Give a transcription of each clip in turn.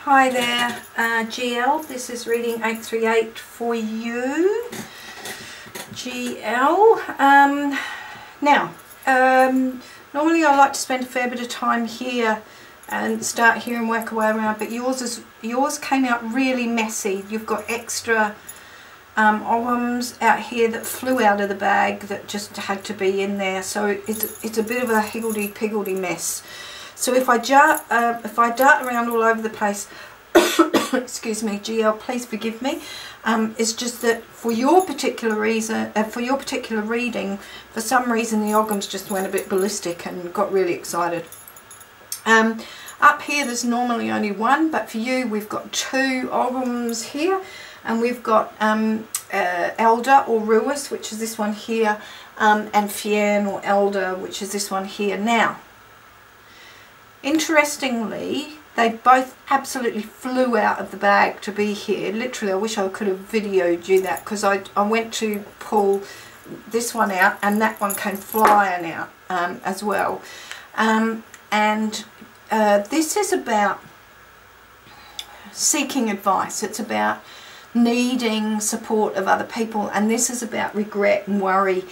Hi there, GL. This is reading 838 for you, GL. Normally I like to spend a fair bit of time here and start here and work away around, but yours came out really messy. You've got extra Oghams out here that flew out of the bag that just had to be in there, so it's a bit of a higgledy-piggledy mess. So if I dart around all over the place, excuse me, GL, please forgive me. It's just that for your particular reason, for your particular reading, for some reason the Oghams just went a bit ballistic and got really excited. Up here there's normally only one, but for you we've got two Oghams here, and we've got Elder or Ruis, which is this one here, and Fien or Elder, which is this one here. Now, interestingly, they both absolutely flew out of the bag to be here. Literally, I wish I could have videoed you that, because I went to pull this one out and that one came flying out as well. This is about seeking advice. It's about needing support of other people, and this is about regret and worry.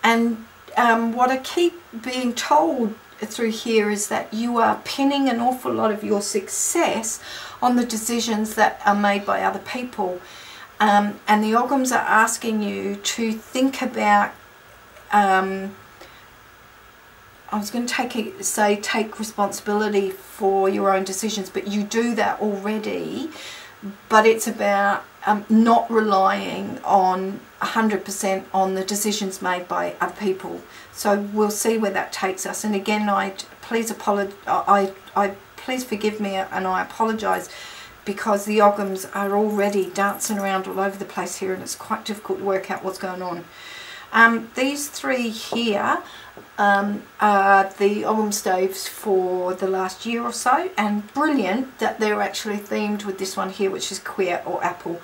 And what I keep being told through here is that you are pinning an awful lot of your success on the decisions that are made by other people, and the Oghams are asking you to think about I was going to take responsibility for your own decisions, but you do that already. But it's about not relying on 100% on the decisions made by other people. So we'll see where that takes us. And again, please forgive me, and I apologise, because the Oghams are already dancing around all over the place here, and it's quite difficult to work out what's going on. These three here are the Ogham staves for the last year or so, and brilliant that they're actually themed with this one here, which is Queer or Apple.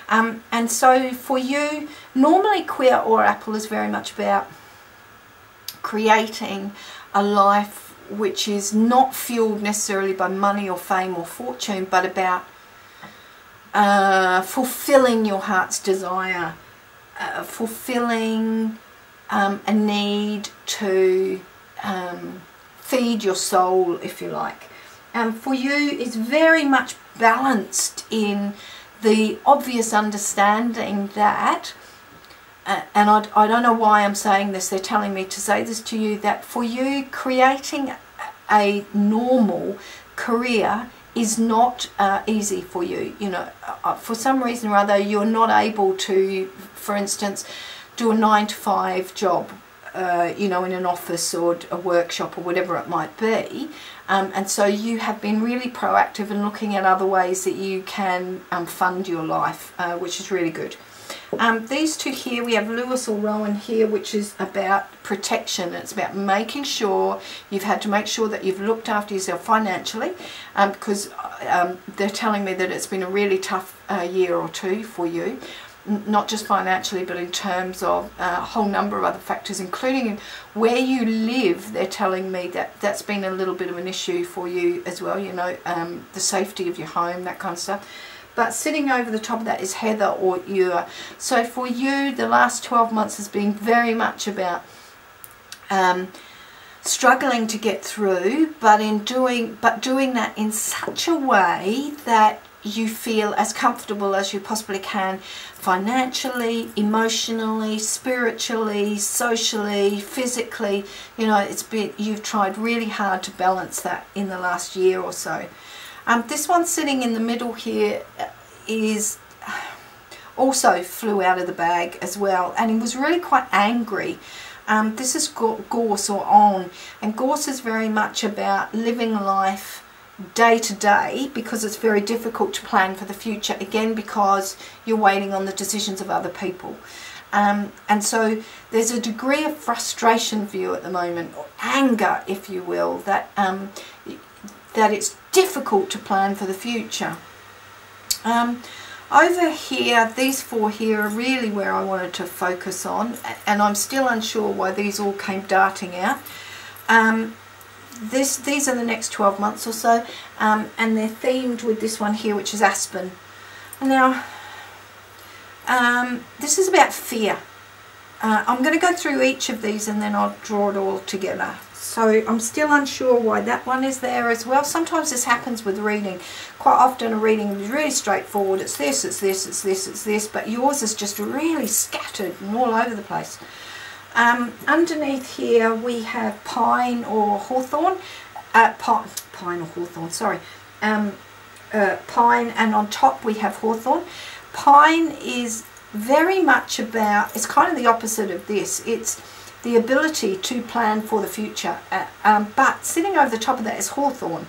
And so for you, normally Queer or Apple is very much about creating a life which is not fueled necessarily by money or fame or fortune, but about fulfilling your heart's desire, fulfilling a need to feed your soul, if you like. For you, it's very much balanced in the obvious understanding that, and I don't know why I'm saying this, they're telling me to say this to you, that for you, creating a normal career is not easy for you. You know, for some reason or other, you're not able to, for instance, do a 9-to-5 job, you know, in an office or a workshop or whatever it might be. And so you have been really proactive in looking at other ways that you can fund your life, which is really good. These two here, we have Lewis or Rowan here, which is about protection. It's about making sure, you've had to make sure that you've looked after yourself financially, because they're telling me that it's been a really tough year or two for you. Not just financially, but in terms of a whole number of other factors, including where you live. They're telling me that that's been a little bit of an issue for you as well, you know, the safety of your home, that kind of stuff. But sitting over the top of that is Heather or Ure. So for you, the last 12 months has been very much about struggling to get through, but doing that in such a way that you feel as comfortable as you possibly can, financially, emotionally, spiritually, socially, physically. You know, you've tried really hard to balance that in the last year or so. This one sitting in the middle here is also flew out of the bag as well, and he was really quite angry. This is Gorse or On, and Gorse is very much about living life day to day, because it's very difficult to plan for the future, again because you're waiting on the decisions of other people, and so there's a degree of frustration for you at the moment, or anger if you will, that it's difficult to plan for the future. Over here, these four here are really where I wanted to focus on, and I'm still unsure why these all came darting out. these are the next 12 months or so, and they're themed with this one here, which is Aspen. And now, this is about fear. I'm going to go through each of these and then I'll draw it all together. So I'm still unsure why that one is there as well. Sometimes this happens with reading. Quite often a reading is really straightforward. It's this, it's this, it's this, it's this, but yours is just really scattered and all over the place. Underneath here we have pine or hawthorn. Pine or hawthorn, sorry. Pine, and on top we have hawthorn. Pine is very much about, it's kind of the opposite of this. It's the ability to plan for the future, but sitting over the top of that is hawthorn.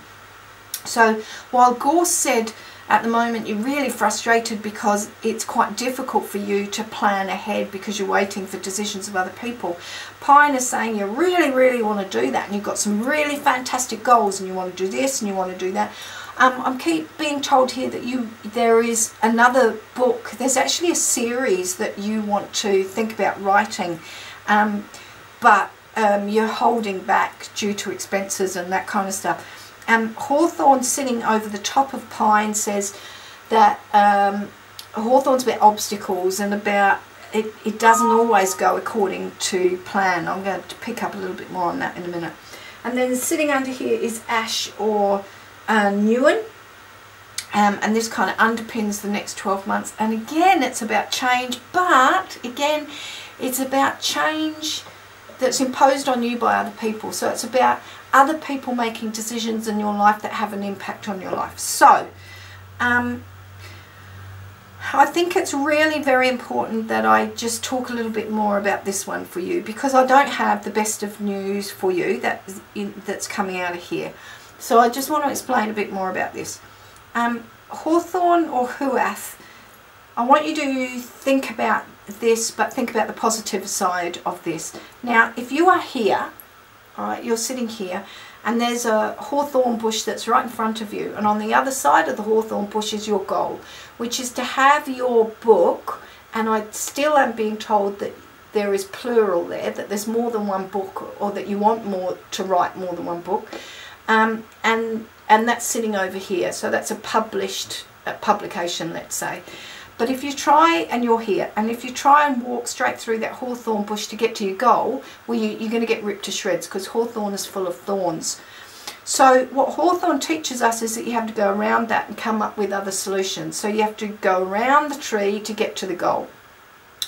So while Gorse said at the moment you're really frustrated because it's quite difficult for you to plan ahead because you're waiting for decisions of other people, Pine is saying you really want to do that, and you've got some really fantastic goals and you want to do this and you want to do that. I'm keep being told here that there is another book. There's actually a series that you want to think about writing, but you're holding back due to expenses and that kind of stuff. Hawthorn sitting over the top of Pine says that Hawthorn's about obstacles and about it doesn't always go according to plan. I'm going to pick up a little bit more on that in a minute. And then sitting under here is Ash or Newen, and this kind of underpins the next 12 months. And again, it's about change, but again, it's about change that's imposed on you by other people. So it's about other people making decisions in your life that have an impact on your life. So I think it's really very important that I just talk a little bit more about this one for you, because I don't have the best of news for you that's coming out of here. So I just want to explain a bit more about this. Hawthorn or Huath, I want you to think about this, but think about the positive side of this. Now, if you are here, all right, you're sitting here, and there's a hawthorn bush that's right in front of you, and on the other side of the hawthorn bush is your goal, which is to have your book, and I still am being told that there is plural there, that there's more than one book, or that you want more to write more than one book. And that's sitting over here, so that's a published publication, let's say. But if you try, and you're here, and if you try and walk straight through that hawthorn bush to get to your goal, well, you're going to get ripped to shreds, because hawthorn is full of thorns. So what hawthorn teaches us is that you have to go around that and come up with other solutions. So you have to go around the tree to get to the goal.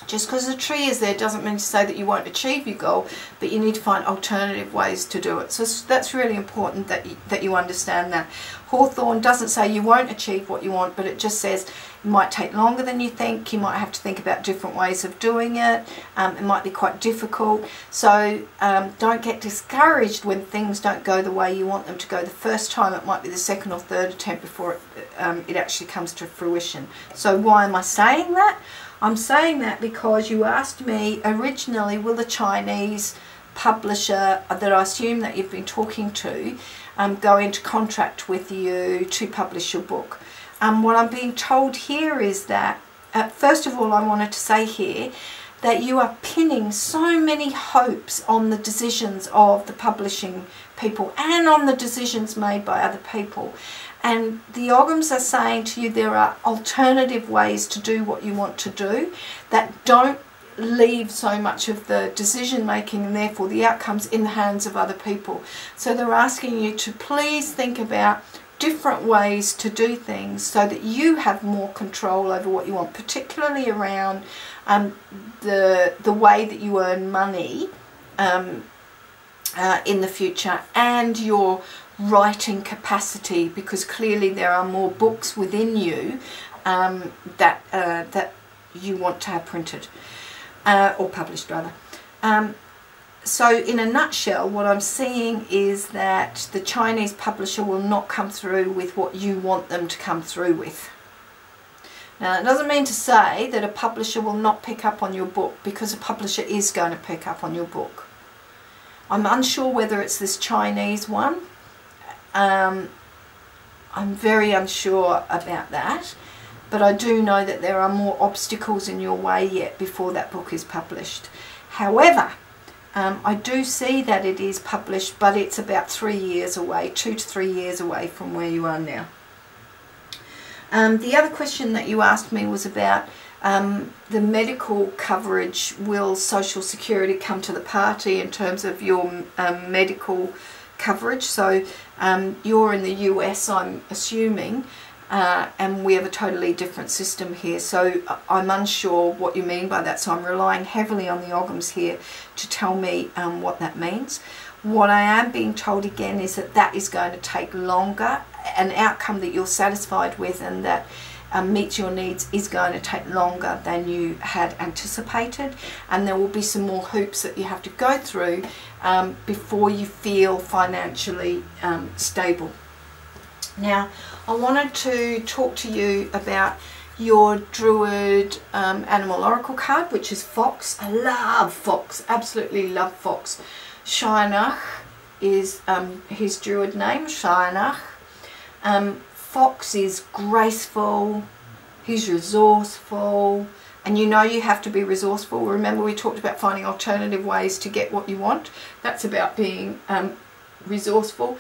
Just because the tree is there doesn't mean to say that you won't achieve your goal, but you need to find alternative ways to do it. So that's really important that you understand that. Hawthorn doesn't say you won't achieve what you want, but it just says it might take longer than you think. You might have to think about different ways of doing it. It might be quite difficult. So don't get discouraged when things don't go the way you want them to go the first time. It might be the second or third attempt before it actually comes to fruition. So why am I saying that? I'm saying that because you asked me originally, will the Chinese publisher that I assume that you've been talking to go into contract with you to publish your book? What I'm being told here is that, first of all, I wanted to say here that you are pinning so many hopes on the decisions of the publishing people and on the decisions made by other people. And the Oghams are saying to you there are alternative ways to do what you want to do that don't leave so much of the decision making and therefore the outcomes in the hands of other people. So they're asking you to please think about different ways to do things so that you have more control over what you want, particularly around the way that you earn money in the future, and your writing capacity, because clearly there are more books within you that you want to have printed or published rather. So in a nutshell, what I'm seeing is that the Chinese publisher will not come through with what you want them to come through with. Now, it doesn't mean to say that a publisher will not pick up on your book, because a publisher is going to pick up on your book. I'm unsure whether it's this Chinese one. I'm very unsure about that, but I do know that there are more obstacles in your way yet before that book is published. However, I do see that it is published, but it's about 3 years away, 2 to 3 years away from where you are now. The other question that you asked me was about the medical coverage. Will Social Security come to the party in terms of your medical coverage? So you're in the US, I'm assuming, and we have a totally different system here, so I'm unsure what you mean by that, so I'm relying heavily on the Oghams here to tell me what that means. What I am being told again is that that is going to take longer. An outcome that you're satisfied with and that meets your needs is going to take longer than you had anticipated, and there will be some more hoops that you have to go through before you feel financially stable. Now, I wanted to talk to you about your Druid Animal Oracle card, which is Fox. I love Fox, absolutely love Fox. Shynach is his Druid name, Shynach. Fox is graceful, he's resourceful, and you know you have to be resourceful. Remember, we talked about finding alternative ways to get what you want. That's about being resourceful.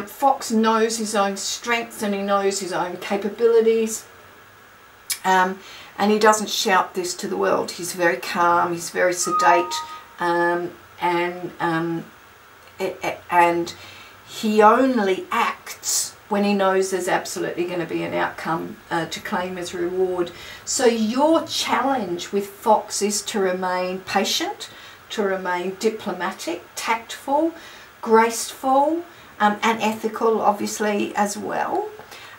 Fox knows his own strengths and he knows his own capabilities, and he doesn't shout this to the world. He's very calm, he's very sedate, and he only acts when he knows there's absolutely going to be an outcome to claim as reward. So your challenge with Fox is to remain patient, to remain diplomatic, tactful, graceful, and ethical, obviously, as well,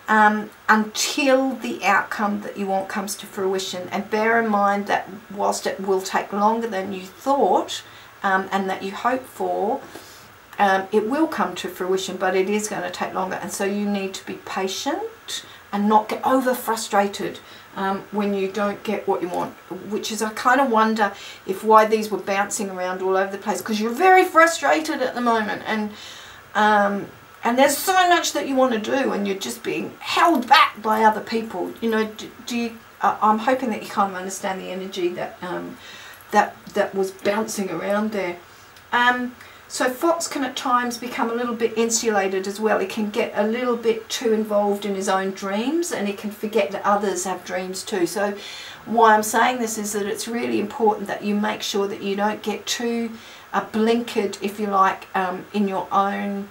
until the outcome that you want comes to fruition. And bear in mind that whilst it will take longer than you thought and that you hope for, it will come to fruition, but it is going to take longer. And so you need to be patient and not get over frustrated when you don't get what you want, which is, I kind of wonder if why these were bouncing around all over the place, because you're very frustrated at the moment, and there's so much that you want to do and you're just being held back by other people. You know, I'm hoping that you kind of understand the energy that that was bouncing around there. So Fox can at times become a little bit insulated as well. He can get a little bit too involved in his own dreams, and he can forget that others have dreams too. So why I'm saying this is that it's really important that you make sure that you don't get too blinkered, if you like, in your own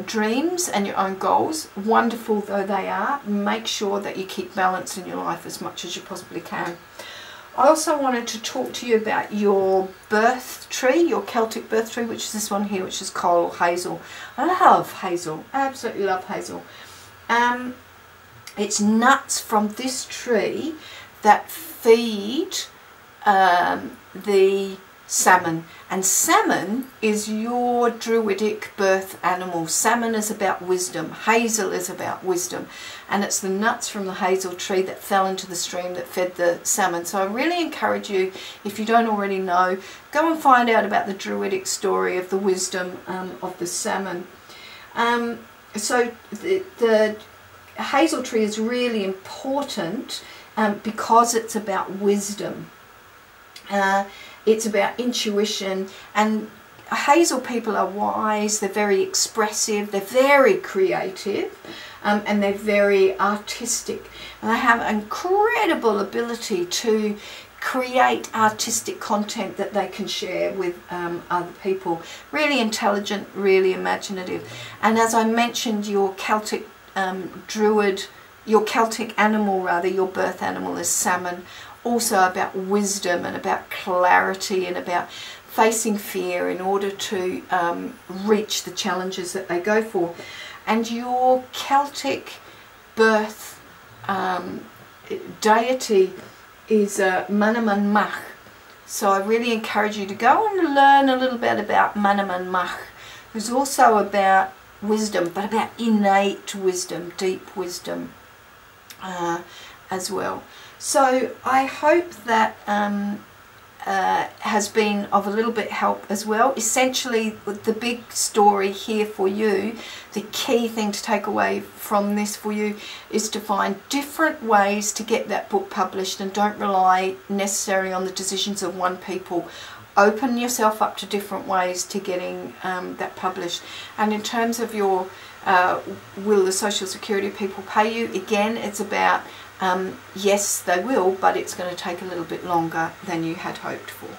dreams and your own goals. Wonderful though they are, make sure that you keep balance in your life as much as you possibly can. I also wanted to talk to you about your birth tree, your Celtic birth tree, which is this one here, which is coral hazel. I love hazel, absolutely love hazel. It's nuts from this tree that feed the salmon, and salmon is your druidic birth animal. Salmon is about wisdom, hazel is about wisdom, and it's the nuts from the hazel tree that fell into the stream that fed the salmon. So I really encourage you, if you don't already know, go and find out about the druidic story of the wisdom of the salmon. So the hazel tree is really important because it's about wisdom. It's about intuition, and hazel people are wise, they're very expressive, they're very creative, and they're very artistic, and they have an incredible ability to create artistic content that they can share with other people. Really intelligent, really imaginative. And as I mentioned, your Celtic druid, your Celtic animal rather, your birth animal is salmon. Also about wisdom and about clarity and about facing fear in order to reach the challenges that they go for. And your Celtic birth deity is Manaman Mach. So I really encourage you to go and learn a little bit about Manaman Mach, who's also about wisdom, but about innate wisdom, deep wisdom as well. So I hope that has been of a little bit help as well. Essentially, the big story here for you, the key thing to take away from this for you, is to find different ways to get that book published, and don't rely necessarily on the decisions of one people. open yourself up to different ways to getting that published. And in terms of your will the Social Security people pay you, again, it's about yes, they will, but it's going to take a little bit longer than you had hoped for.